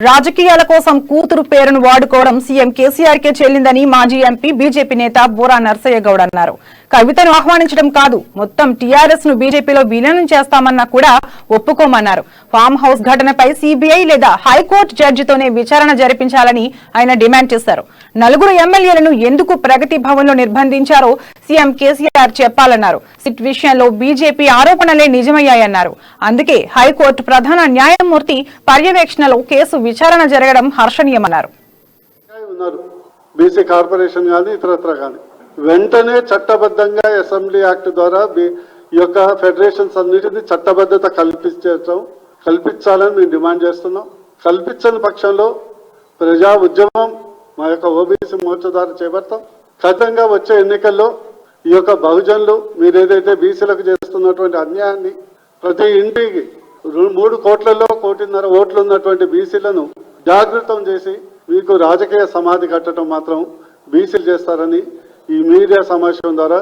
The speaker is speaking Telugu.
రాజకీయాల కోసం కూతురు పేరును వాడుకోవడం సీఎం కేసీఆర్ కే చెల్లిందని మాజీ ఎంపీ బీజేపీ నేత బోరా నర్సయ్య గౌడ్ అన్నారు. కవితను ఆహ్వానించడం కాదు, మొత్తం టీఆర్ఎస్ ను బీజేపీలో విలీనం చేస్తామన్నా కూడా ఒప్పుకోమన్నారు. ఫామ్ హౌస్ ఘటనపై సీబీఐ లేదా హైకోర్టు జడ్జితోనే విచారణ జరిపించాలని ఆయన డిమాండ్ చేశారు. నలుగురు ఎమ్మెల్యేలను ఎందుకు ప్రగతి భవన్ లో నిర్బంధించారో సీఎం కేసీఆర్ చెప్పాలన్నారు. సిట్ విషయంలో బీజేపీ ఆరోపణలే నిజమయ్యాయన్నారు. అందుకే హైకోర్టు ప్రధాన న్యాయమూర్తి పర్యవేక్షణలో కేసు విచారణ జరగడం హర్షణీయమన్నారు. బీసీ కార్పొరేషన్ కానీ ఇతరత్ర కానీ వెంటనే చట్టబద్ధంగా అసెంబ్లీ యాక్ట్ ద్వారా ఈ యొక్క ఫెడరేషన్స్ అన్నిటిని చట్టబద్ధత కల్పించాలని మేము డిమాండ్ చేస్తున్నాం. కల్పించని పక్షంలో ప్రజా ఉద్యమం మా యొక్క ఓబీసీ మోర్చా ద్వారా చేపడతాం. ఖచ్చితంగా వచ్చే ఎన్నికల్లో ఈ యొక్క బహుజనులు మీరు ఏదైతే బీసీలకు చేస్తున్నటువంటి అన్యాయాన్ని ప్రతి ఇంటికి 3 కోట్లలో 1.5 కోటి ఓట్లు ఉన్నటువంటి బీసీలను జాగృతం చేసి మీకు రాజకీయ సమాధి కట్టడం మాత్రం బీసీలు చేస్తారని ఈ మీడియా సమావేశం ద్వారా